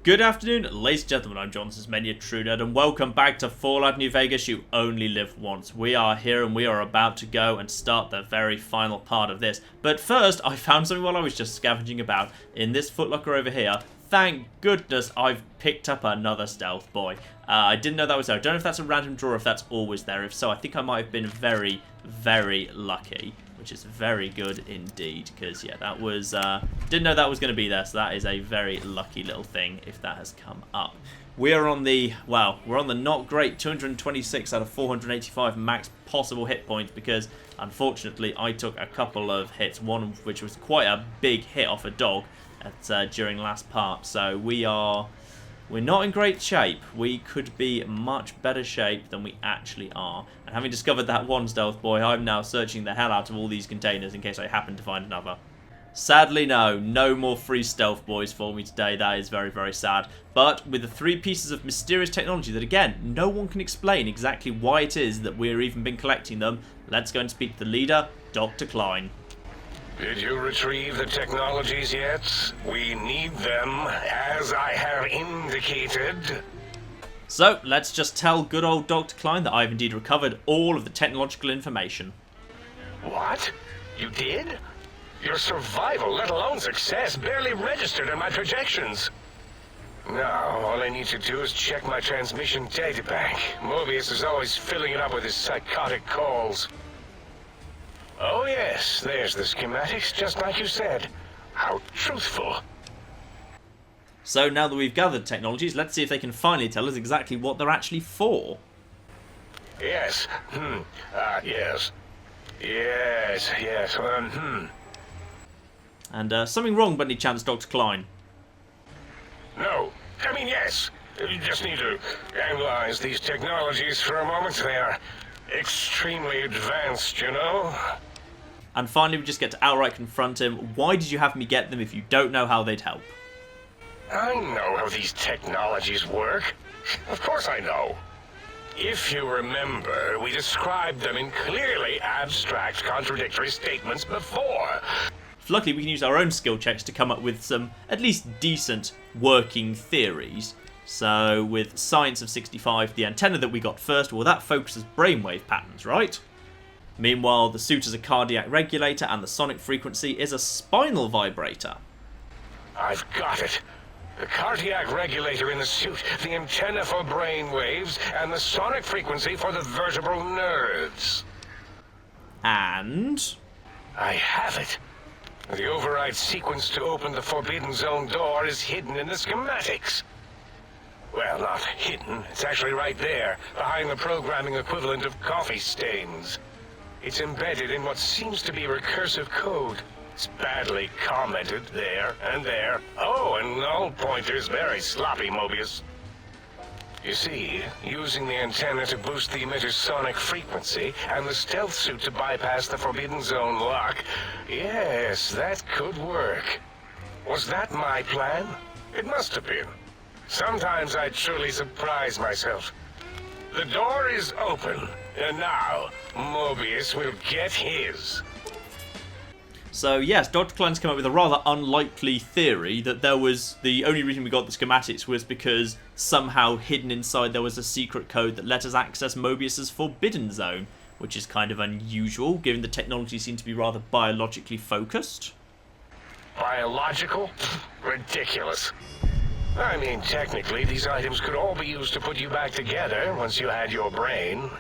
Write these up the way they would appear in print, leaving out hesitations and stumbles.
Good afternoon, ladies and gentlemen, I'm John, this is many a true nerd, and welcome back to Fallout New Vegas. You only live once. We are here and we are about to go and start the very final part of this. But first, I found something while I was just scavenging about in this footlocker over here. Thank goodness I've picked up another stealth boy. I didn't know that was there. I don't know if that's a random draw or if that's always there. If so, I think I might have been very, very lucky. Which is very good indeed, because yeah, that was didn't know that was going to be there, so that is a very lucky little thing if that has come up. We are on the, well, we're on the not great 226 out of 485 max possible hit points, because unfortunately I took a couple of hits, one of which was quite a big hit off a dog at during last part, so we're not in great shape. We could be much better shape than we actually are. And having discovered that one stealth boy, I'm now searching the hell out of all these containers in case I happen to find another. Sadly, no more free stealth boys for me today. That is very, very sad. But with the 3 pieces of mysterious technology that, again, no one can explain exactly why it is that we're even been collecting them, let's go and speak to the leader, Dr. Klein. Did you retrieve the technologies yet? We need them, as I have indicated. So, let's just tell good old Dr. Klein that I've indeed recovered all of the technological information. What? You did? Your survival, let alone success, barely registered in my projections. Now, all I need to do is check my transmission databank. Mobius is always filling it up with his psychotic calls. Oh yes, there's the schematics, just like you said. How truthful. So now that we've gathered technologies, let's see if they can finally tell us exactly what they're actually for. Yes. Yes. Yes. And something wrong by any chance, Dr. Klein? No. I mean, yes. You just need to analyze these technologies for a moment. They are extremely advanced, you know? And finally, we just get to outright confront him. Why did you have me get them if you don't know how they'd help? I know how these technologies work. Of course I know. If you remember, we described them in clearly abstract, contradictory statements before. Luckily, we can use our own skill checks to come up with some, at least decent, working theories. So, with Science of 65, the antenna that we got first, well, that focuses brainwave patterns, right? Meanwhile, the suit is a cardiac regulator, and the sonic frequency is a spinal vibrator. I've got it. The cardiac regulator in the suit, the antenna for brain waves, and the sonic frequency for the vertebral nerves. And I have it. The override sequence to open the Forbidden Zone door is hidden in the schematics. Well, not hidden. It's actually right there, behind the programming equivalent of coffee stains. It's embedded in what seems to be recursive code. It's badly commented there and there. Oh, and null pointers very sloppy, Mobius. You see, using the antenna to boost the emitter's sonic frequency and the stealth suit to bypass the Forbidden Zone lock, yes, that could work. Was that my plan? It must have been. Sometimes I truly surprise myself. The door is open, and now Mobius will get his. so, yes, Dr. Klein's come up with a rather unlikely theory that the only reason we got the schematics was because somehow hidden inside there was a secret code that let us access Mobius's Forbidden Zone, which is kind of unusual, given the technology seemed to be rather biologically focused. Biological? Ridiculous. I mean, technically, these items could all be used to put you back together once you had your brain.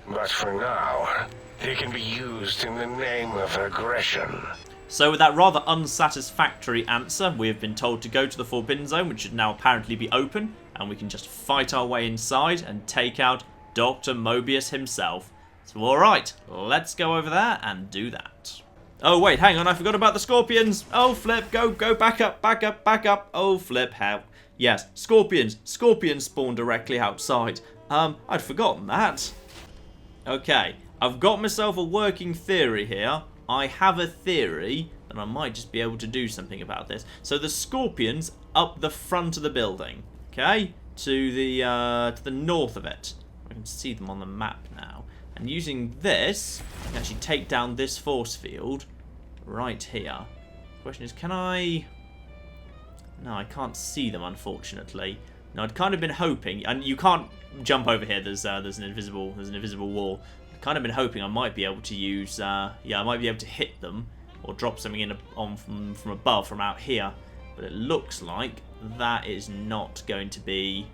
But for now, they can be used in the name of aggression. So with that rather unsatisfactory answer, we have been told to go to the Forbidden Zone, which should now apparently be open, and we can just fight our way inside and take out Dr. Mobius himself. So alright, let's go over there and do that. Oh wait, hang on, I forgot about the scorpions. Oh flip, go, back up. Oh flip, how? Yes, scorpions spawn directly outside. I'd forgotten that. Okay, I've got myself a working theory here. I have a theory that I might just be able to do something about this. So the scorpions up the front of the building, okay, to the north of it. I can see them on the map now. And using this, I can actually take down this force field right here. The question is, can I No, I can't see them, unfortunately. Now, I'd kind of been hoping, and you can't jump over here. There's an invisible wall. I'd kind of been hoping I might be able to use, I might be able to hit them or drop something in from above, from out here. But it looks like that is not going to be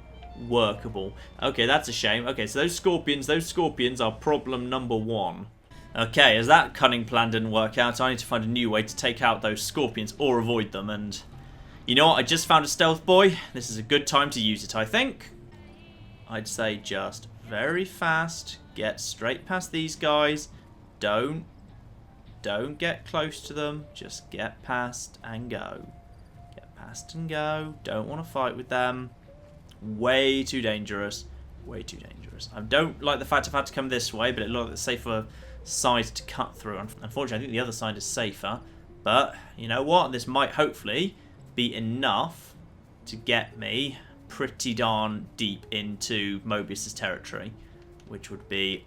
workable. Okay, that's a shame. Okay, so those scorpions are problem number 1. Okay, as that cunning plan didn't work out, I need to find a new way to take out those scorpions or avoid them. And you know what? I just found a stealth boy. This is a good time to use it, I think. I'd say just very fast. Get straight past these guys. Don't get close to them. Just get past and go. Get past and go. Don't want to fight with them. Way too dangerous. Way too dangerous. I don't like the fact I've had to come this way, but it looks like the safer side to cut through. Unfortunately, I think the other side is safer. But, you know what? This might hopefully be enough to get me pretty darn deep into Mobius's territory, which would be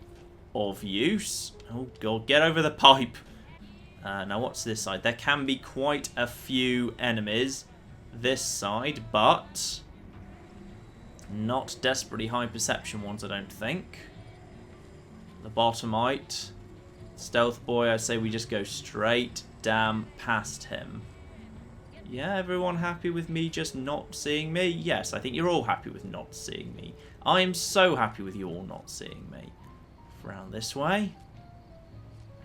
of use. Oh god, get over the pipe. Now what's this side? There can be quite a few enemies this side, but not desperately high perception ones, I don't think. The bottomite, stealth boy, I say we just go straight damn past him. Yeah, everyone happy with me just not seeing me? Yes, I think you're all happy with not seeing me. I'm so happy with you all not seeing me. Round this way.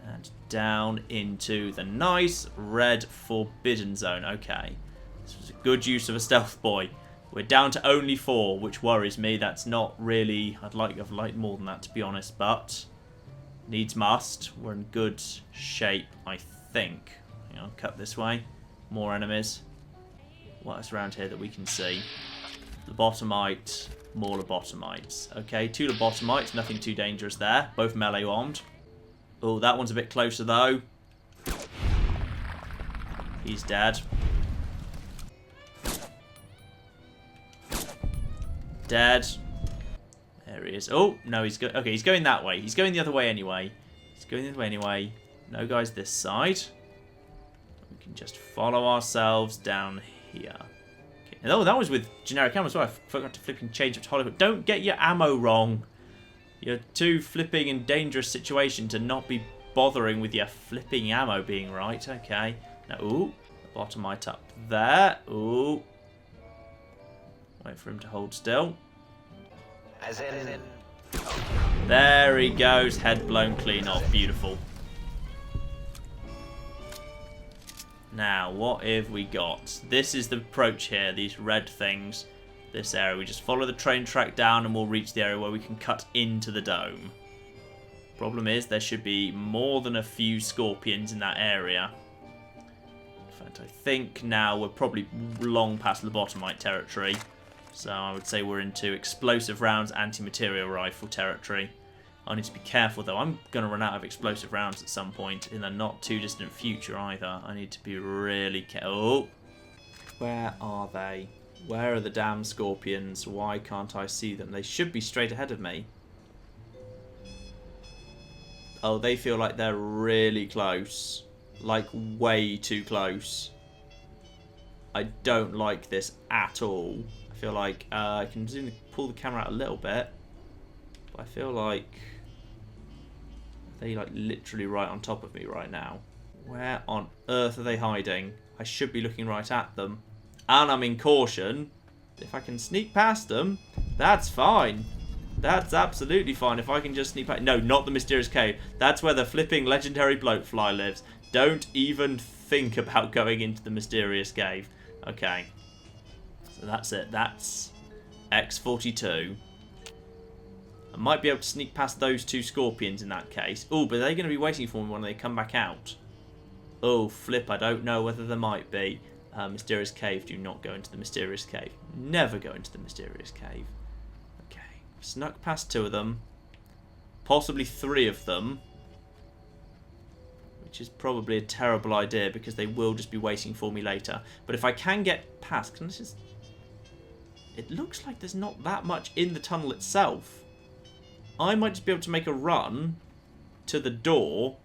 And down into the nice red forbidden zone. Okay. This was a good use of a stealth boy. We're down to only 4, which worries me. That's not really... I'd like more than that, to be honest. But needs must. We're in good shape, I think. You know, cut this way. More enemies. What's around here that we can see? The bottomite, more lobotomites. Okay, 2 lobotomites, nothing too dangerous there. Both melee armed. Oh, that one's a bit closer though. He's dead. Dead. There he is. Oh, no, he's okay, he's going that way. He's going the other way anyway. He's going the other way anyway. No guys this side. We can just follow ourselves down here. Okay. Oh, that was with generic ammo as well. I forgot to flipping change it to Hollywood. Don't get your ammo wrong. You're too flipping in dangerous situation to not be bothering with your flipping ammo being right. Okay. Now, ooh, the bottomite up there. Ooh. Wait for him to hold still. As in... There he goes. Head blown clean off. Beautiful. Now, what have we got? This is the approach here. These red things. This area. We just follow the train track down and we'll reach the area where we can cut into the dome. Problem is, there should be more than a few scorpions in that area. In fact, I think now we're probably long past lobotomite territory. So I would say we're into explosive rounds, anti-material rifle territory. I need to be careful though. I'm going to run out of explosive rounds at some point in the not too distant future either. I need to be really careful. Oh, where are they? Where are the damn scorpions? Why can't I see them? They should be straight ahead of me. Oh, they feel like they're really close. Like way too close. I don't like this at all. I feel like I can pull the camera out a little bit. But I feel like they're like literally right on top of me right now. Where on earth are they hiding? I should be looking right at them. And I'm in caution. If I can sneak past them, that's fine. That's absolutely fine if I can just sneak past. No, not the mysterious cave. That's where the flipping legendary bloatfly lives. Don't even think about going into the mysterious cave. Okay. So that's it. That's X42. I might be able to sneak past those 2 scorpions in that case. Oh, but are they going to be waiting for me when they come back out? Oh, flip. I don't know whether there might be. Mysterious cave. Do not go into the mysterious cave. Never go into the mysterious cave. Okay. Snuck past 2 of them. Possibly 3 of them. Which is probably a terrible idea because they will just be waiting for me later. But if I can get past... Can I just... It looks like there's not that much in the tunnel itself. I might just be able to make a run to the door.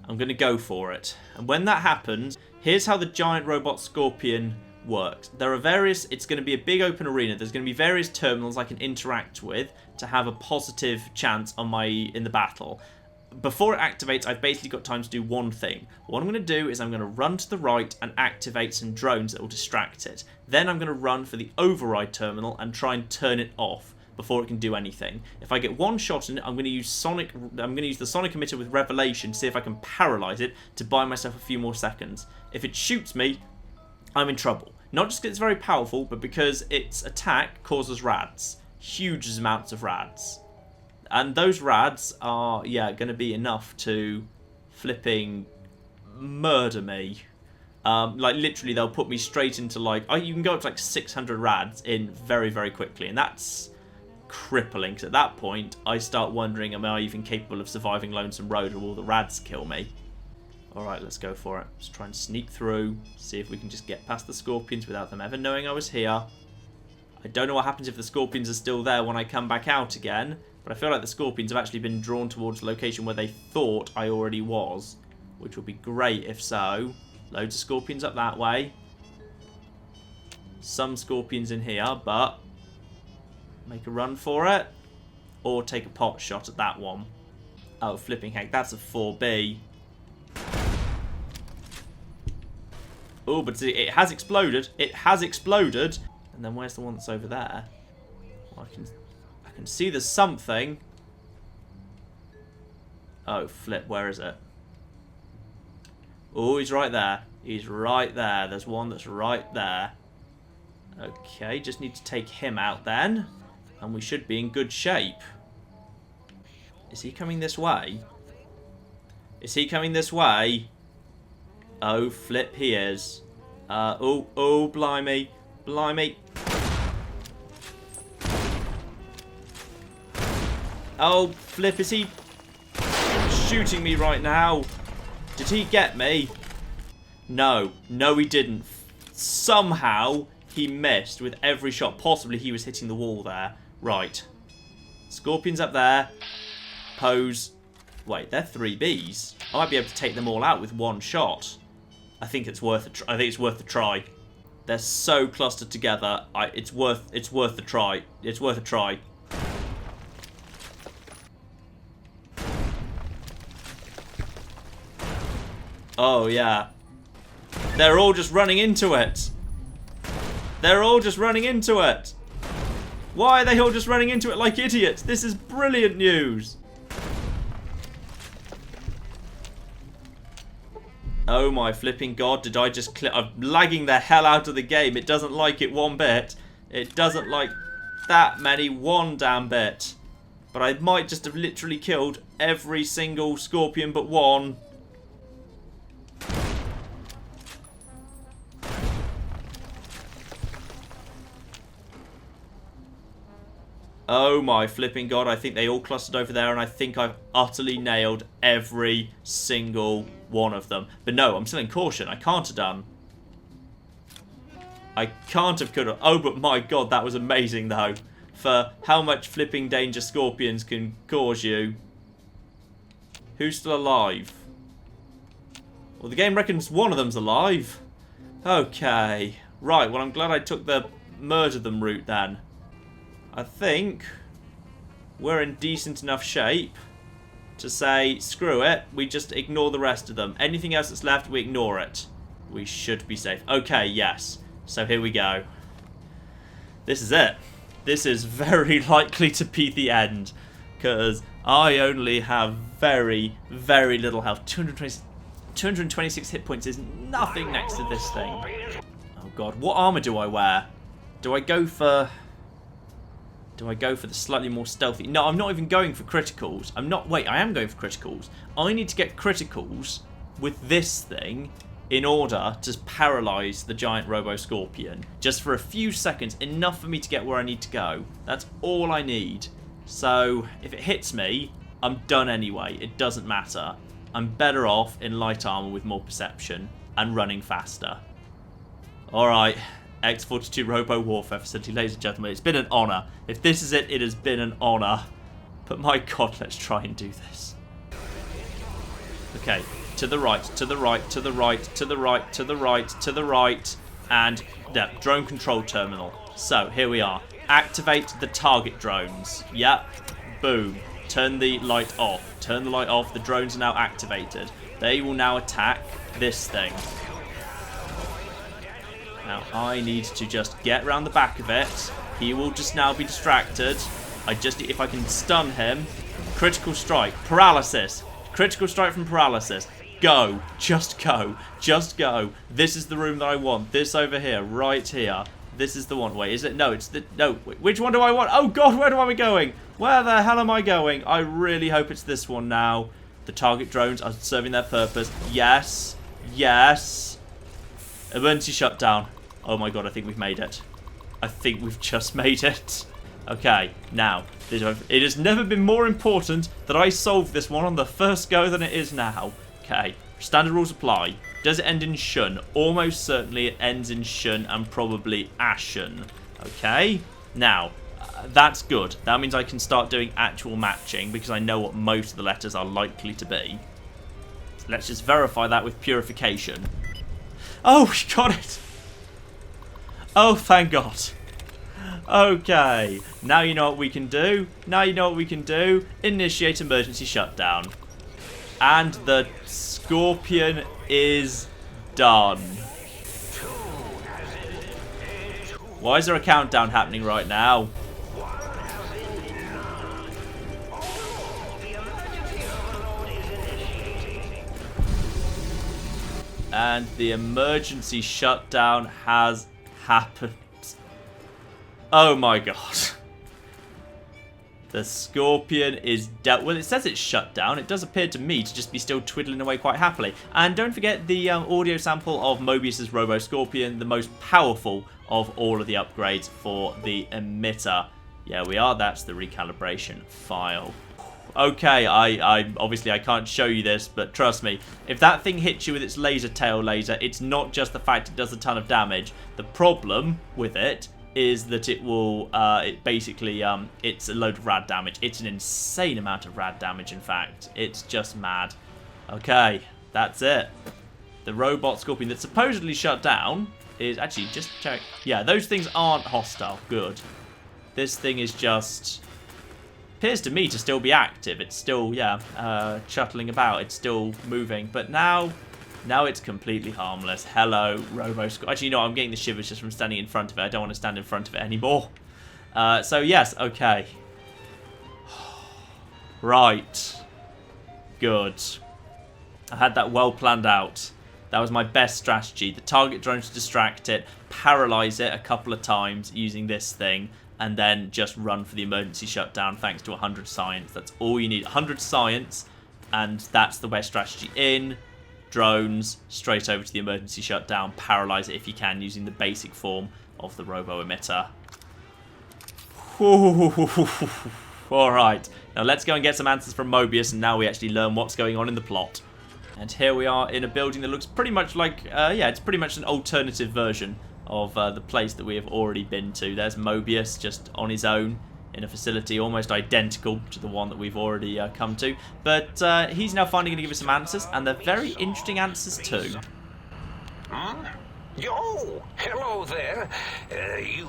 I'm going to go for it. And when that happens, here's how the giant robot scorpion works. There are various, it's going to be a big open arena. There's going to be various terminals I can interact with to have a positive chance on in the battle. Before it activates, I've basically got time to do one thing. What I'm going to do is I'm going to run to the right and activate some drones that will distract it. Then I'm going to run for the override terminal and try and turn it off before it can do anything. If I get one shot in it, I'm going to use the sonic emitter with revelation to see if I can paralyze it to buy myself a few more seconds. If it shoots me, I'm in trouble. Not just because it's very powerful, but because its attack causes rads. Huge amounts of rads. And those rads are, yeah, going to be enough to flipping murder me. Like, literally, they'll put me straight into, like... you can go up to, like, 600 rads in very, very quickly. And that's crippling. Because at that point, I start wondering, am I even capable of surviving Lonesome Road, or will the rads kill me? Alright, let's go for it. Let's try and sneak through. See if we can just get past the Scorpions without them ever knowing I was here. I don't know what happens if the Scorpions are still there when I come back out again. But I feel like the Scorpions have actually been drawn towards the location where they thought I already was. Which would be great if so. Loads of Scorpions up that way. Some Scorpions in here, but... make a run for it. Or take a pot shot at that one. Oh, flipping heck, that's a 4B. Oh, but see, it has exploded. It has exploded. And then where's the one that's over there? Well, I can see there's something. Oh, flip. Where is it? Oh, he's right there. He's right there. There's one that's right there. Okay, just need to take him out then. And we should be in good shape. Is he coming this way? Is he coming this way? Oh, flip, he is. Oh, blimey. Blimey. Oh, flip, is he shooting me right now? Did he get me? No. No, he didn't. Somehow, he missed with every shot. Possibly he was hitting the wall there. Right. Scorpions up there. Pose. Wait, they're 3Bs. I might be able to take them all out with one shot. I think it's worth a I think it's worth the try. They're so clustered together. It's worth the try. It's worth a try. Oh yeah. They're all just running into it. They're all just running into it. Why are they all just running into it like idiots? This is brilliant news. Oh my flipping god, did I just click? I'm lagging the hell out of the game. It doesn't like it one bit. It doesn't like that many one damn bit. But I might just have literally killed every single Scorpion but one. Oh my flipping god, I think they all clustered over there and I think I've utterly nailed every single one of them. But no, I'm still in caution. I can't have done. I can't have could have. Oh, but my god, that was amazing though. For how much flipping danger Scorpions can cause you. Who's still alive? Well, the game reckons one of them's alive. Okay. Right, well I'm glad I took the murder them route then. I think we're in decent enough shape to say, screw it, we just ignore the rest of them. Anything else that's left, we ignore it. We should be safe. Okay, yes. So here we go. This is it. This is very likely to be the end. Because I only have very, very little health. 226 hit points is nothing next to this thing. Oh god, what armor do I wear? Do I go for the slightly more stealthy? No, I'm not even going for criticals. Wait, I am going for criticals. I need to get criticals with this thing in order to paralyze the giant Robo-Scorpion. Just for a few seconds, enough for me to get where I need to go. That's all I need. So, if it hits me, I'm done anyway. It doesn't matter. I'm better off in light armor with more perception and running faster. Alright. X-42 Robo Warfare Facility, ladies and gentlemen, it's been an honour. If this is it, it has been an honour. But my god, let's try and do this. Okay, to the right, to the right, to the right, to the right, to the right, to the right, and drone control terminal. So, here we are. Activate the target drones. Yep. Boom. Turn the light off. Turn the light off. The drones are now activated. They will now attack this thing. Now, I need to just get around the back of it. He will just now be distracted. If I can stun him. Critical strike. Paralysis. Critical strike from paralysis. Go. Just go. Just go. This is the room that I want. This over here. Right here. This is the one. Wait, is it? No, it's the... No, which one do I want? Oh, God, where am I going? Where the hell am I going? I really hope it's this one now. The target drones are serving their purpose. Yes. Yes. Emergency shutdown. Oh, my God, I think we've made it. I think we've just made it. Okay, now, it has never been more important that I solve this one on the first go than it is now. Okay, standard rules apply. Does it end in shun? Almost certainly it ends in shun and probably ashen. Okay, now, that's good. That means I can start doing actual matching because I know what most of the letters are likely to be. So let's just verify that with purification. Oh, we got it! Oh, thank God. Okay, now you know what we can do. Now you know what we can do. Initiate emergency shutdown. And the Scorpion is done. Why is there a countdown happening right now? And the emergency shutdown has happened. Oh my God. The Scorpion is dead. Well, it says it's shut down. It does appear to me to just be still twiddling away quite happily. And don't forget the audio sample of Mobius's Robo-Scorpion, the most powerful of all of the upgrades for the emitter. Yeah, we are. That's the recalibration file. Okay, I obviously I can't show you this, but trust me, if that thing hits you with its laser tail laser, it's not just the fact it does a ton of damage. The problem with it is that it will, it's a load of rad damage. It's an insane amount of rad damage, in fact. It's just mad. Okay, that's it. The robot Scorpion that's supposedly shut down is, actually, just check. Yeah, those things aren't hostile. Good. This thing is just, appears to me to still be active. It's still, shuttling about. It's still moving. But now it's completely harmless. Hello, Robo-Scorpion. Actually, no, I'm getting the shivers just from standing in front of it. I don't want to stand in front of it anymore. So, yes, okay. Right. Good. I had that well planned out. That was my best strategy. The target drone to distract it, paralyze it a couple of times using this thing, and then just run for the emergency shutdown thanks to 100 science. That's all you need. 100 science, and that's the best strategy. In drones, straight over to the emergency shutdown, paralyze it if you can using the basic form of the robo-emitter. Alright, now let's go and get some answers from Mobius, and now we actually learn what's going on in the plot. And here we are in a building that looks pretty much like, it's pretty much an alternative version of the place that we have already been to. There's Mobius just on his own in a facility almost identical to the one that we've already come to. But he's now finally going to give us some answers, and they're very interesting answers too. Yo, hello there. You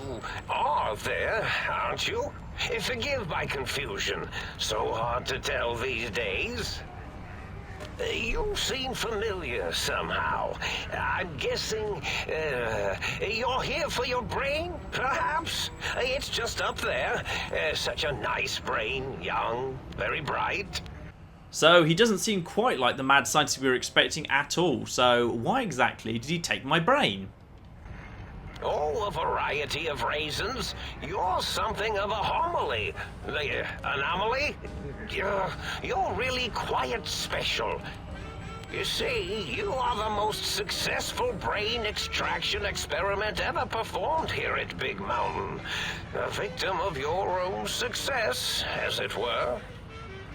are there, aren't you? Forgive my confusion. So hard to tell these days. You seem familiar somehow. I'm guessing you're here for your brain, perhaps? It's just up there. Such a nice brain, young, very bright. So he doesn't seem quite like the mad scientist we were expecting at all. So why exactly did he take my brain? Oh, a variety of reasons. You're something of a homily. Anomaly? You're really quite special. You see, you are the most successful brain extraction experiment ever performed here at Big Mountain. A victim of your own success, as it were.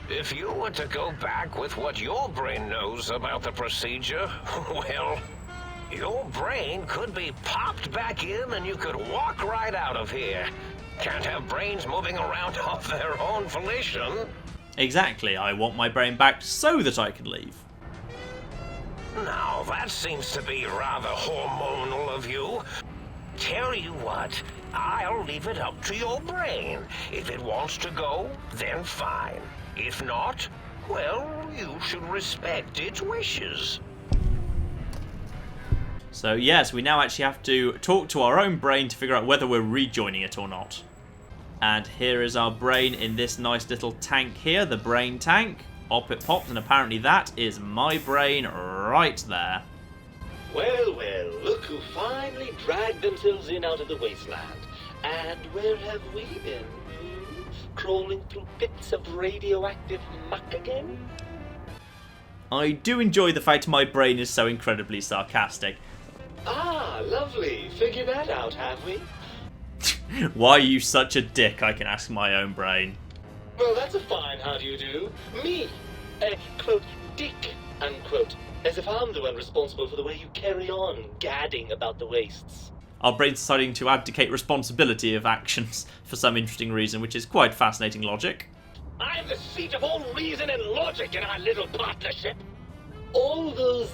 If you were to go back with what your brain knows about the procedure, well, your brain could be popped back in and you could walk right out of here. Can't have brains moving around of their own volition. Exactly, I want my brain back so that I can leave. Now, that seems to be rather hormonal of you. Tell you what, I'll leave it up to your brain. If it wants to go, then fine. If not, well, you should respect its wishes. So yes, we now actually have to talk to our own brain to figure out whether we're rejoining it or not. And here is our brain in this nice little tank here, the brain tank. Up it popped, and apparently that is my brain right there. Well, well, look who finally dragged themselves in out of the wasteland. And where have we been? Crawling through pits of radioactive muck again? I do enjoy the fact my brain is so incredibly sarcastic. Ah, lovely. Figured that out, have we? Why are you such a dick, I can ask my own brain. Well, that's a fine how do you do. Me, a, quote, dick, unquote. As if I'm the one responsible for the way you carry on gadding about the wastes. Our brain's deciding to abdicate responsibility of actions for some interesting reason, which is quite fascinating logic. I'm the seat of all reason and logic in our little partnership. All those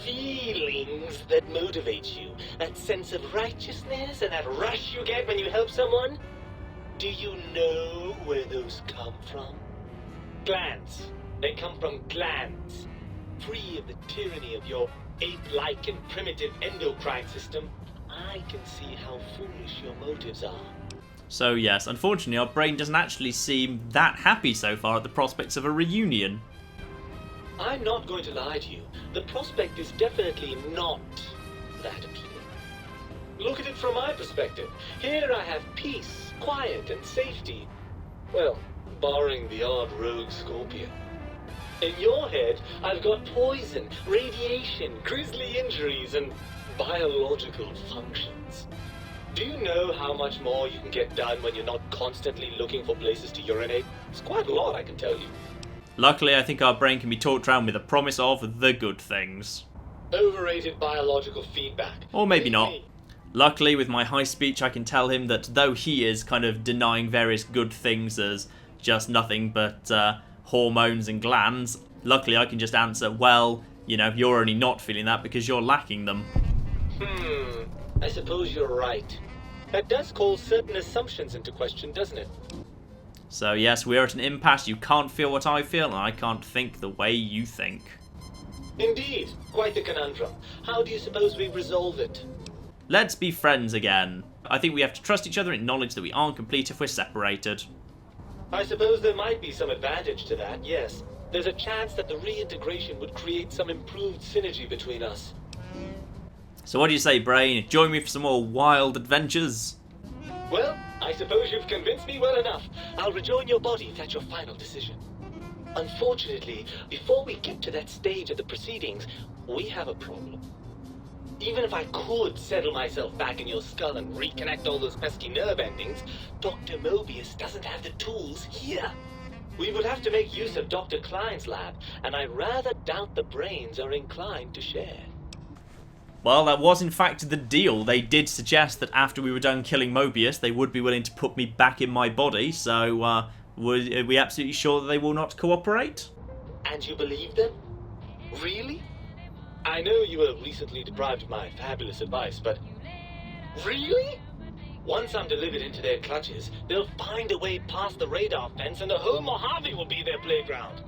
feelings that motivate you, that sense of righteousness and that rush you get when you help someone, do you know where those come from? Glands. They come from glands. Free of the tyranny of your ape-like and primitive endocrine system, I can see how foolish your motives are. So yes, unfortunately our brain doesn't actually seem that happy so far at the prospects of a reunion. I'm not going to lie to you. The prospect is definitely not that appealing. Look at it from my perspective. Here I have peace, quiet, and safety. Well, barring the odd rogue scorpion. In your head, I've got poison, radiation, grisly injuries, and biological functions. Do you know how much more you can get done when you're not constantly looking for places to urinate? It's quite a lot, I can tell you. Luckily, I think our brain can be talked around with a promise of the good things. Overrated biological feedback. Or maybe not. Luckily, with my high speech, I can tell him that though he is kind of denying various good things as just nothing but hormones and glands, luckily I can just answer, well, you know, you're only not feeling that because you're lacking them. I suppose you're right. That does call certain assumptions into question, doesn't it? So yes, we're at an impasse. You can't feel what I feel, and I can't think the way you think. Indeed. Quite the conundrum. How do you suppose we resolve it? Let's be friends again. I think we have to trust each other and acknowledge that we aren't complete if we're separated. I suppose there might be some advantage to that, yes. There's a chance that the reintegration would create some improved synergy between us. So what do you say, Brain? Join me for some more wild adventures? Well, I suppose you've convinced me well enough. I'll rejoin your body if that's your final decision. Unfortunately, before we get to that stage of the proceedings, we have a problem. Even if I could settle myself back in your skull and reconnect all those pesky nerve endings, Dr. Mobius doesn't have the tools here. We would have to make use of Dr. Klein's lab, and I rather doubt the brains are inclined to share. Well, that was in fact the deal. They did suggest that after we were done killing Mobius, they would be willing to put me back in my body, so are we absolutely sure that they will not cooperate? And you believe them? Really? I know you were recently deprived of my fabulous advice, but... Really? Once I'm delivered into their clutches, they'll find a way past the radar fence and the whole Mojave will be their playground.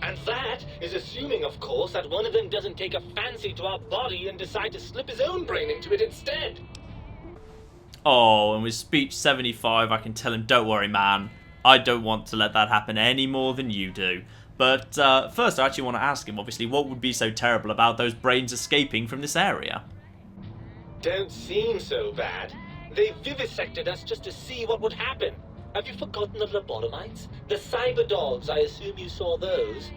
And that is assuming, of course, that one of them doesn't take a fancy to our body and decide to slip his own brain into it instead. Oh, and with speech 75, I can tell him, don't worry, man. I don't want to let that happen any more than you do. But first, I actually want to ask him, obviously, what would be so terrible about those brains escaping from this area? Don't seem so bad. They vivisected us just to see what would happen. Have you forgotten the lobotomites? The cyber dogs, I assume you saw those.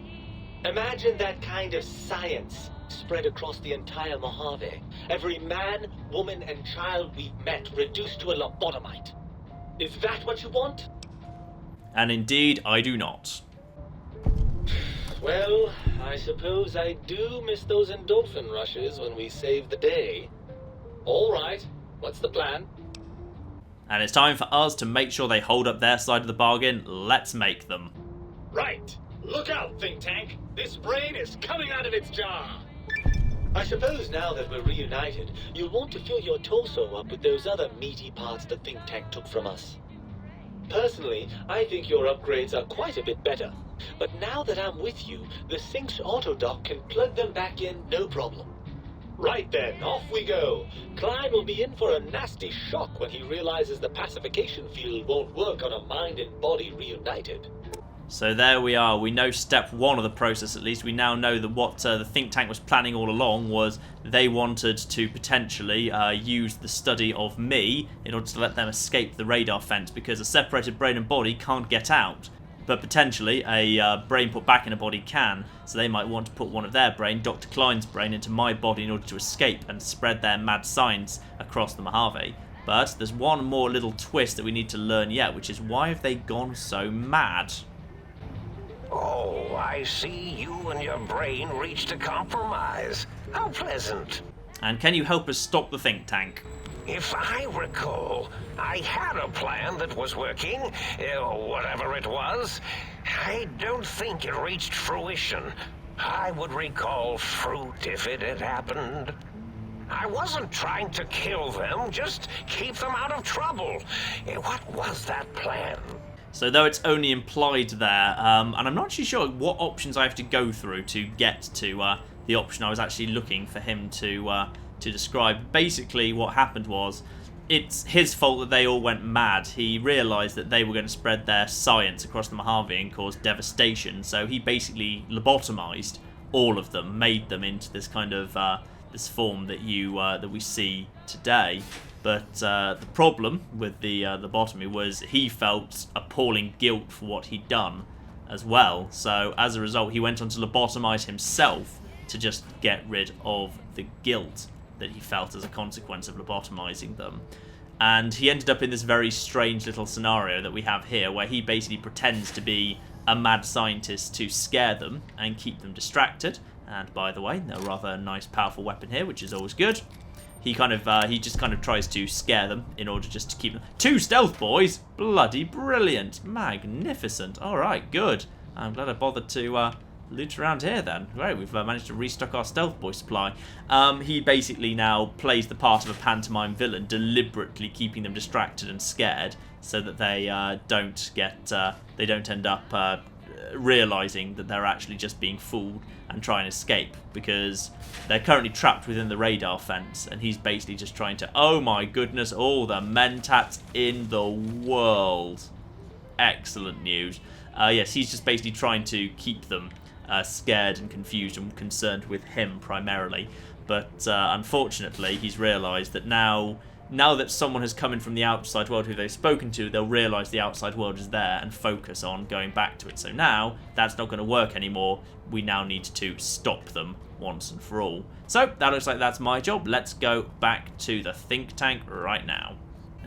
Imagine that kind of science spread across the entire Mojave. Every man, woman, and child we've met reduced to a lobotomite. Is that what you want? And indeed, I do not. Well, I suppose I do miss those endorphin rushes when we save the day. All right, what's the plan? And it's time for us to make sure they hold up their side of the bargain. Let's make them. Right. Look out, think tank. This brain is coming out of its jar. I suppose now that we're reunited, you'll want to fill your torso up with those other meaty parts the think tank took from us. Personally, I think your upgrades are quite a bit better. But now that I'm with you, the Sync's autodock can plug them back in no problem. Right then, off we go. Klein will be in for a nasty shock when he realizes the pacification field won't work on a mind and body reunited. So there we are. We know step one of the process at least. We now know that what the think tank was planning all along was they wanted to potentially use the study of me in order to let them escape the radar fence, because a separated brain and body can't get out. But potentially a brain put back in a body can. So they might want to put one of their brain, Dr. Klein's brain, into my body in order to escape and spread their mad science across the Mojave. But there's one more little twist that we need to learn yet, which is why have they gone so mad? Oh, I see you and your brain reached a compromise. How pleasant. And can you help us stop the think tank? If I recall, I had a plan that was working, whatever it was. I don't think it reached fruition. I would recall fruit if it had happened. I wasn't trying to kill them, just keep them out of trouble. What was that plan? So though it's only implied there, and I'm not actually sure what options I have to go through to get to the option I was actually looking for him to describe. Basically what happened was, it's his fault that they all went mad. He realised that they were going to spread their science across the Mojave and cause devastation, so he basically lobotomized all of them, made them into this kind of this form that that we see today. But the problem with the lobotomy was he felt appalling guilt for what he'd done as well. So as a result, he went on to lobotomize himself to just get rid of the guilt that he felt as a consequence of lobotomizing them. And he ended up in this very strange little scenario that we have here, where he basically pretends to be a mad scientist to scare them and keep them distracted. And by the way, a rather nice, powerful weapon here, which is always good. He just kind of tries to scare them in order just to keep them. 2 stealth boys! Bloody brilliant. Magnificent. Alright, good. I'm glad I bothered to loot around here then. Great, we've managed to restock our stealth boy supply. He basically now plays the part of a pantomime villain, deliberately keeping them distracted and scared so that they don't end up realising that they're actually just being fooled and try and escape, because they're currently trapped within the radar fence, and he's basically just trying to, oh my goodness, all the mentats in the world. Excellent news. Yes, he's just basically trying to keep them scared and confused and concerned with him primarily. But unfortunately, he's realised that now that someone has come in from the outside world who they've spoken to, they'll realise the outside world is there and focus on going back to it. So now, that's not going to work anymore. We now need to stop them once and for all. So, that looks like that's my job. Let's go back to the think tank right now.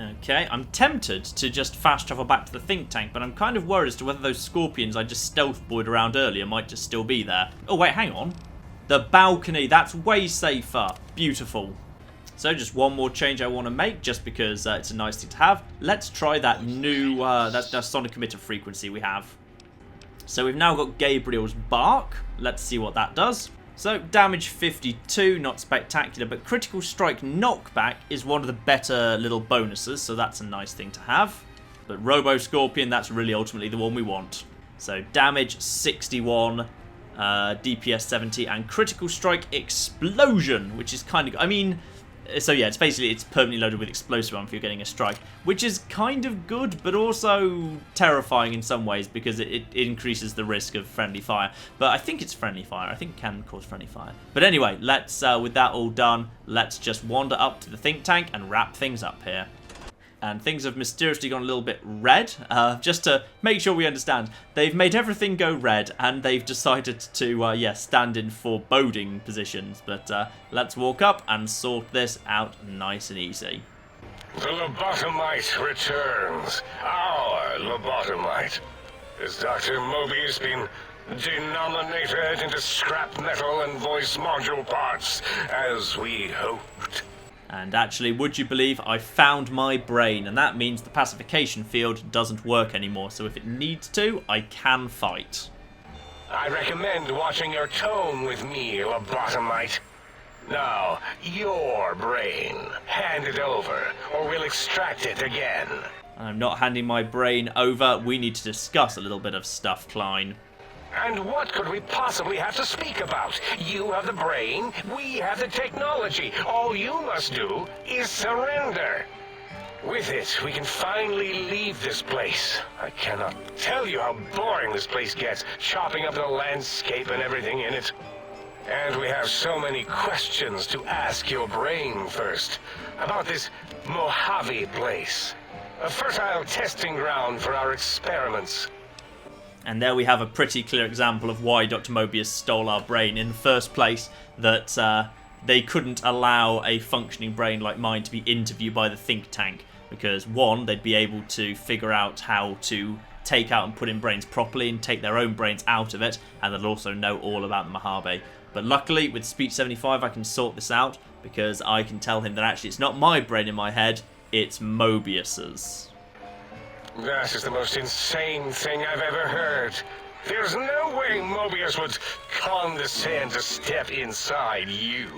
Okay, I'm tempted to just fast travel back to the think tank, but I'm kind of worried as to whether those scorpions I just stealth boyed around earlier might just still be there. Oh wait, hang on. The balcony, that's way safer. Beautiful. So just one more change I want to make, just because it's a nice thing to have. Let's try that new that sonic emitter frequency we have. So we've now got Gabriel's bark. Let's see what that does. So damage 52, not spectacular, but critical strike knockback is one of the better little bonuses, so that's a nice thing to have. But Robo-Scorpion, that's really ultimately the one we want. So damage 61, DPS 70, and critical strike explosion, which is kind of, I mean, so yeah, it's permanently loaded with explosive armor if you're getting a strike, which is kind of good, but also terrifying in some ways because it increases the risk of friendly fire. But I think it's friendly fire. I think it can cause friendly fire. But anyway, let's with that all done, let's just wander up to the think tank and wrap things up here. And things have mysteriously gone a little bit red. Just to make sure we understand, they've made everything go red, and they've decided to, stand in foreboding positions. But let's walk up and sort this out nice and easy. The lobotomite returns. Our lobotomite. Has Dr. Mobius been denominated into scrap metal and voice module parts, as we hoped? And actually, would you believe, I found my brain, and that means the pacification field doesn't work anymore, so if it needs to, I can fight. I recommend watching your tone with me, lobotomite. Now, your brain. Hand it over, or we'll extract it again. I'm not handing my brain over. We need to discuss a little bit of stuff, Klein. And what could we possibly have to speak about? You have the brain, we have the technology. All you must do is surrender. With it, we can finally leave this place. I cannot tell you how boring this place gets, chopping up the landscape and everything in it. And we have so many questions to ask your brain first. About this Mojave place. A fertile testing ground for our experiments. And there we have a pretty clear example of why Dr. Mobius stole our brain in the first place, that they couldn't allow a functioning brain like mine to be interviewed by the think tank, because one, they'd be able to figure out how to take out and put in brains properly and take their own brains out of it, and they'll also know all about the Mojave. But luckily, with Speech 75, I can sort this out, because I can tell him that actually it's not my brain in my head, it's Mobius's. That is the most insane thing I've ever heard. There's no way Mobius would condescend to step inside you.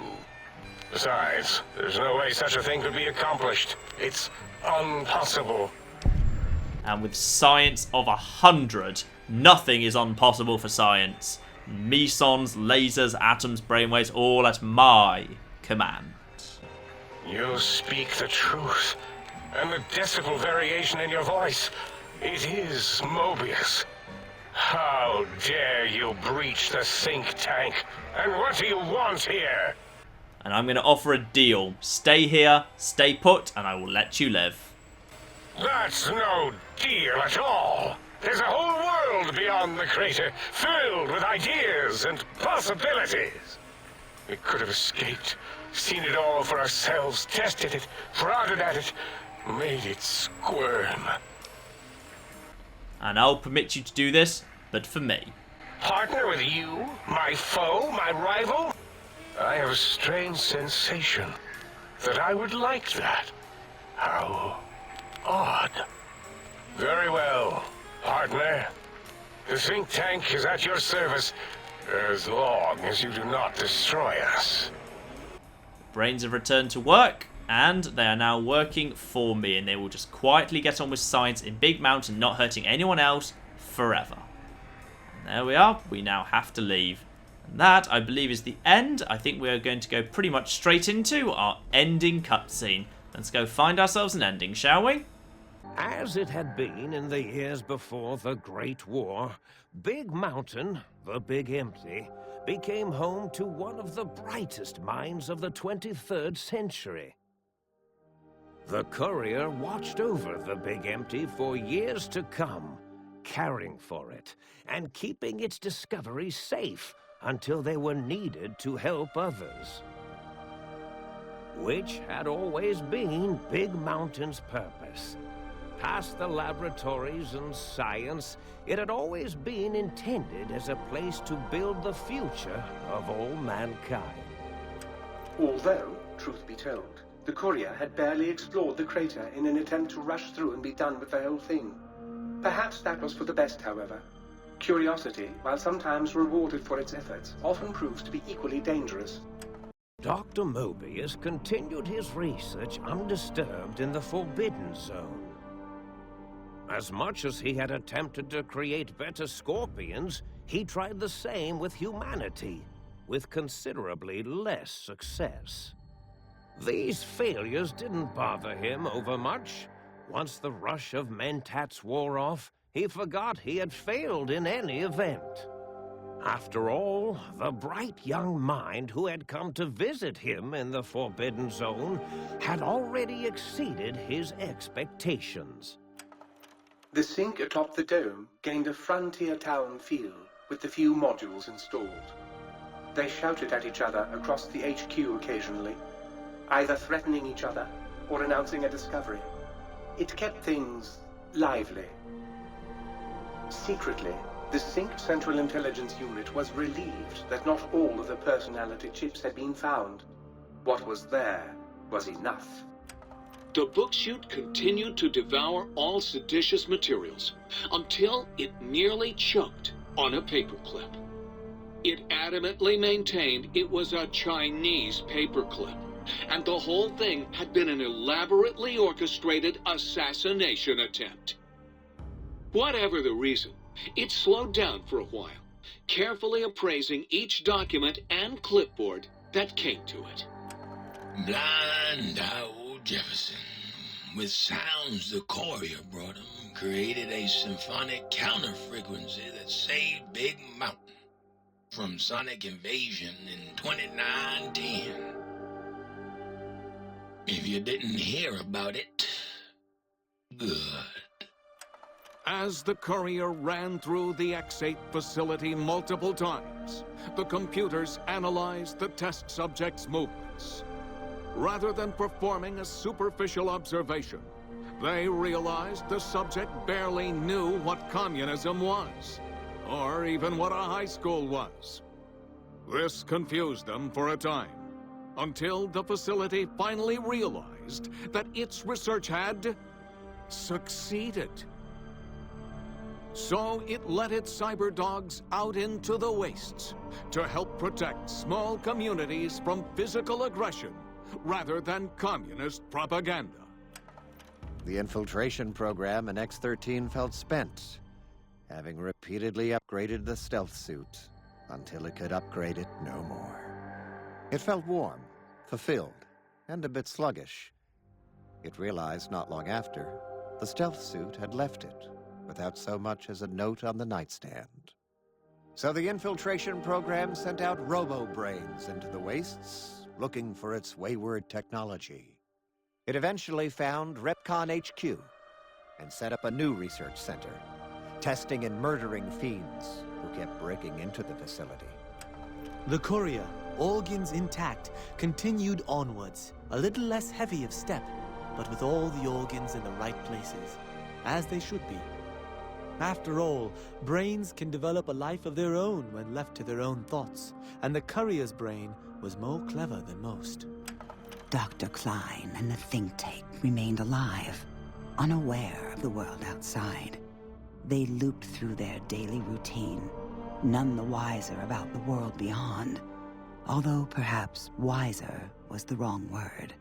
Besides, there's no way such a thing could be accomplished. It's impossible. And with science of 100, nothing is impossible for science. Mesons, lasers, atoms, brainwaves, all at my command. You speak the truth. And the decibel variation in your voice, it is Mobius. How dare you breach the think tank? And what do you want here? And I'm going to offer a deal. Stay here, stay put, and I will let you live. That's no deal at all. There's a whole world beyond the crater, filled with ideas and possibilities. We could have escaped, seen it all for ourselves, tested it, prodded at it, made it squirm. And I'll permit you to do this, but for me. Partner with you? My foe? My rival? I have a strange sensation that I would like that. How odd. Very well, partner. The think tank is at your service as long as you do not destroy us. Brains have returned to work, and they are now working for me, and they will just quietly get on with science in Big Mountain, not hurting anyone else forever. And there we are. We now have to leave. And that, I believe, is the end. I think we are going to go pretty much straight into our ending cutscene. Let's go find ourselves an ending, shall we? As it had been in the years before the Great War, Big Mountain, the Big Empty, became home to one of the brightest minds of the 23rd century. The courier watched over the Big Empty for years to come, caring for it and keeping its discoveries safe until they were needed to help others. Which had always been Big Mountain's purpose. Past the laboratories and science, it had always been intended as a place to build the future of all mankind. Although, truth be told, the courier had barely explored the crater in an attempt to rush through and be done with the whole thing. Perhaps that was for the best, however. Curiosity, while sometimes rewarded for its efforts, often proves to be equally dangerous. Dr. Mobius continued his research undisturbed in the Forbidden Zone. As much as he had attempted to create better scorpions, he tried the same with humanity, with considerably less success. These failures didn't bother him overmuch. Once the rush of mentats wore off, he forgot he had failed in any event. After all, the bright young mind who had come to visit him in the Forbidden Zone had already exceeded his expectations. The sink atop the dome gained a frontier town feel with the few modules installed. They shouted at each other across the HQ occasionally, either threatening each other or announcing a discovery. It kept things lively. Secretly, the Sync Central Intelligence Unit was relieved that not all of the personality chips had been found. What was there was enough. The book chute continued to devour all seditious materials until it nearly choked on a paperclip. It adamantly maintained it was a Chinese paperclip, and the whole thing had been an elaborately orchestrated assassination attempt. Whatever the reason, it slowed down for a while, carefully appraising each document and clipboard that came to it. Blind old Jefferson, with sounds the courier brought him, created a symphonic counter-frequency that saved Big Mountain from sonic invasion in 2910. If you didn't hear about it, good. As the courier ran through the X8 facility multiple times, the computers analyzed the test subject's movements. Rather than performing a superficial observation, they realized the subject barely knew what communism was, or even what a high school was. This confused them for a time, until the facility finally realized that its research had succeeded. So it let its cyber dogs out into the wastes to help protect small communities from physical aggression rather than communist propaganda. The infiltration program in X-13 felt spent, having repeatedly upgraded the stealth suit until it could upgrade it no more. It felt warm, fulfilled, and a bit sluggish. It realized not long after the stealth suit had left it without so much as a note on the nightstand. So the infiltration program sent out robo-brains into the wastes, looking for its wayward technology. It eventually found Repcon HQ and set up a new research center, testing and murdering fiends who kept breaking into the facility. The courier, organs intact, continued onwards, a little less heavy of step, but with all the organs in the right places, as they should be. After all, brains can develop a life of their own when left to their own thoughts, and the courier's brain was more clever than most. Dr. Klein and the think tank remained alive, unaware of the world outside. They looped through their daily routine, none the wiser about the world beyond, although perhaps wiser was the wrong word.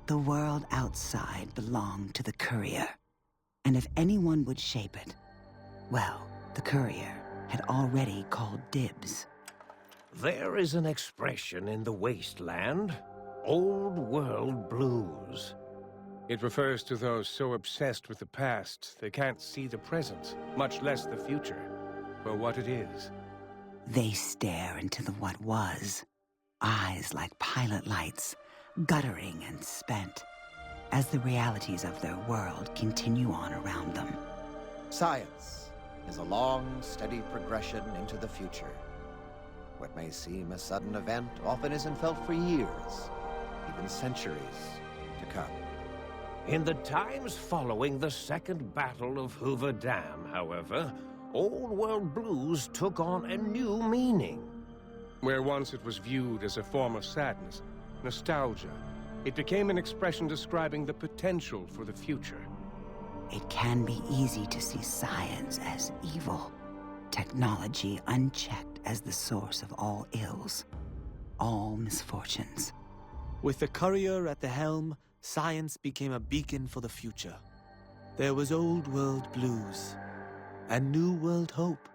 The world outside belonged to the courier, and if anyone would shape it, well, the courier had already called dibs. There is an expression in the wasteland, old world blues. It refers to those so obsessed with the past they can't see the present, much less the future, for what it is. They stare into the what was, eyes like pilot lights, guttering and spent, as the realities of their world continue on around them. Science is a long, steady progression into the future. What may seem a sudden event often isn't felt for years, even centuries to come. In the times following the Second Battle of Hoover Dam, however, old world blues took on a new meaning. Where once it was viewed as a form of sadness, nostalgia, it became an expression describing the potential for the future. It can be easy to see science as evil, technology unchecked as the source of all ills, all misfortunes. With the courier at the helm, science became a beacon for the future. There was old world blues, and new world hope.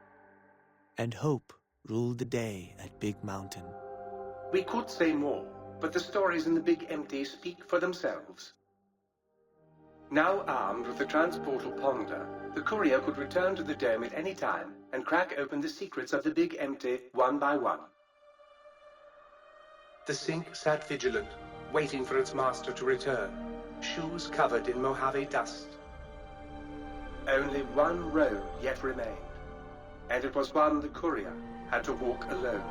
And hope ruled the day at Big Mountain. We could say more, but the stories in the Big Empty speak for themselves. Now armed with the transportal Ponder, the courier could return to the dome at any time and crack open the secrets of the Big Empty one by one. The Sync sat vigilant, waiting for its master to return, shoes covered in Mojave dust. Only one road yet remained, and it was one the courier had to walk alone.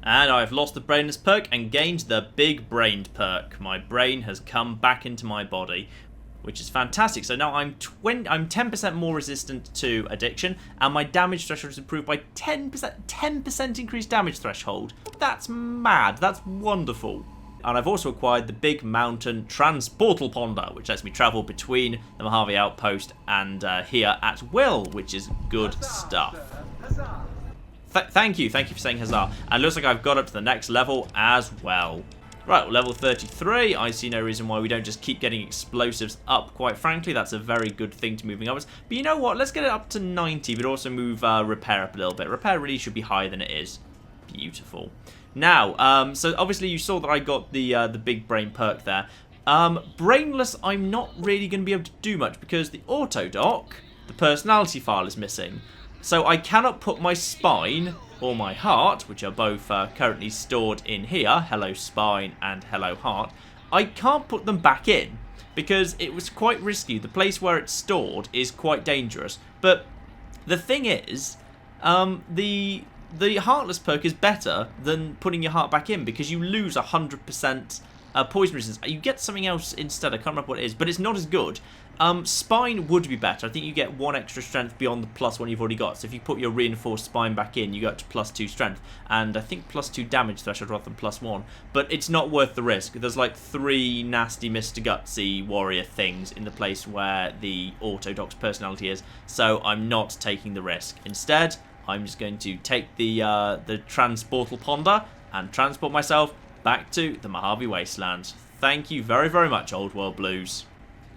And I've lost the brainless perk and gained the big brained perk. My brain has come back into my body, which is fantastic. So now I'm 10% more resistant to addiction, and my damage threshold is improved by 10% increased damage threshold. That's mad. That's wonderful. and I've also acquired the Big Mountain Transportal Ponder, which lets me travel between the Mojave Outpost and here at will, which is good stuff. Thank you for saying huzzah. And it looks like I've got up to the next level as well. Right, level 33, I see no reason why we don't just keep getting explosives up, quite frankly. That's a very good thing to moving upwards. But you know what, let's get it up to 90, but also move repair up a little bit. Repair really should be higher than it is. Beautiful. Now, so obviously you saw that I got the big brain perk there. Brainless, I'm not really going to be able to do much because the auto dock, the personality file, is missing. So I cannot put my spine or my heart, which are both currently stored in here, hello spine and hello heart, I can't put them back in because it was quite risky. The place where it's stored is quite dangerous. But the thing is, the Heartless perk is better than putting your heart back in because you lose 100% poison resistance. You get something else instead. I can't remember what it is, but it's not as good. Spine would be better. I think you get 1 extra strength beyond the +1 you've already got. So if you put your reinforced spine back in, you go up to +2 strength. And I think +2 damage threshold rather than +1. But it's not worth the risk. There's like 3 nasty Mr. Gutsy warrior things in the place where the Autodoc's personality is. So I'm not taking the risk. Instead, I'm just going to take the Transportal Ponder and transport myself back to the Mojave Wasteland. Thank you very, very much, Old World Blues.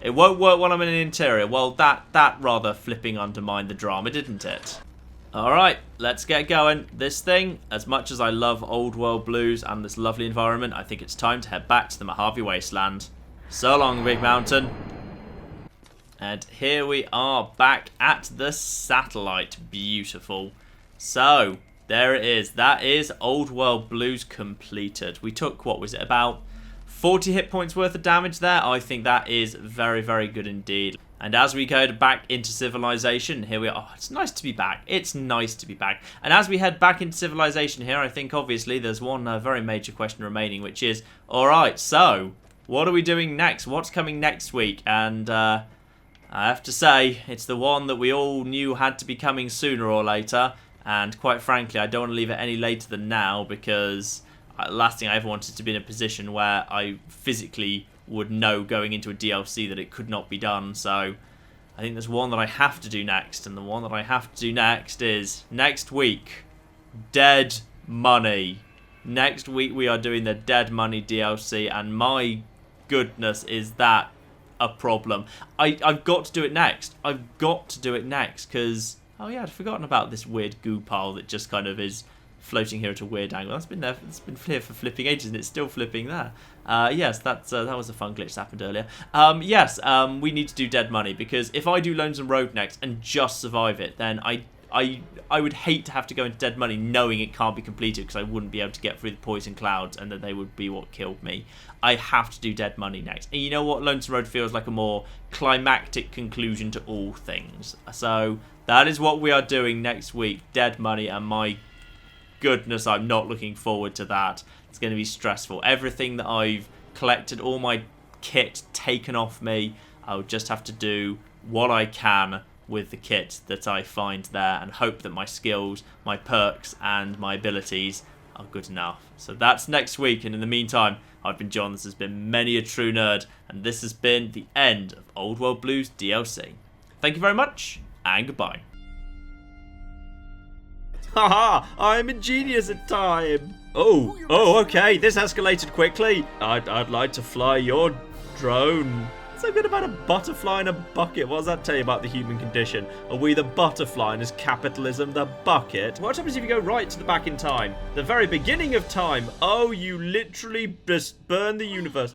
It won't work when I'm in an interior. Well, that rather flipping undermined the drama, didn't it? Alright, let's get going. This thing, as much as I love Old World Blues and this lovely environment, I think it's time to head back to the Mojave Wasteland. So long, Big Mountain. And here we are back at the satellite. Beautiful. So, there it is. That is Old World Blues completed. We took, what was it, about 40 hit points worth of damage there. I think that is very, very good indeed. And as we go back into Civilization, here we are. Oh, it's nice to be back. It's nice to be back. And as we head back into Civilization here, I think obviously there's one very major question remaining, which is, alright, so what are we doing next? What's coming next week? And I have to say, it's the one that we all knew had to be coming sooner or later. And quite frankly, I don't want to leave it any later than now because last thing I ever wanted to be in a position where I physically would know going into a DLC that it could not be done. So I think there's one that I have to do next, and the one that I have to do next is next week, Dead Money. Next week we are doing the Dead Money DLC, and my goodness, is that a problem. I've got to do it next. I've got to do it next because, oh yeah, I'd forgotten about this weird goo pile that just kind of is floating here at a weird angle. That's been there. It's been here for flipping ages, and it's still flipping there. Yes, that was a fun glitch that happened earlier. Yes, we need to do Dead Money because if I do Lonesome Road next and just survive it, then I would hate to have to go into Dead Money knowing it can't be completed because I wouldn't be able to get through the poison clouds and that they would be what killed me. I have to do Dead Money next. And you know what? Lonesome Road feels like a more climactic conclusion to all things. So that is what we are doing next week, Dead Money, and my goodness, I'm not looking forward to that. It's going to be stressful. Everything that I've collected, all my kit taken off me, I'll just have to do what I can with the kit that I find there and hope that my skills, my perks, and my abilities are good enough. So that's next week, and in the meantime, I've been John, this has been Many a True Nerd, and this has been the end of Old World Blues DLC. Thank you very much, and goodbye. Haha, I'm a genius at time. Oh, okay, this escalated quickly. I'd like to fly your drone. So good about a butterfly in a bucket. What does that tell you about the human condition? Are we the butterfly and is capitalism the bucket? What happens if you go right to the back in time? The very beginning of time. Oh, you literally just burn the universe.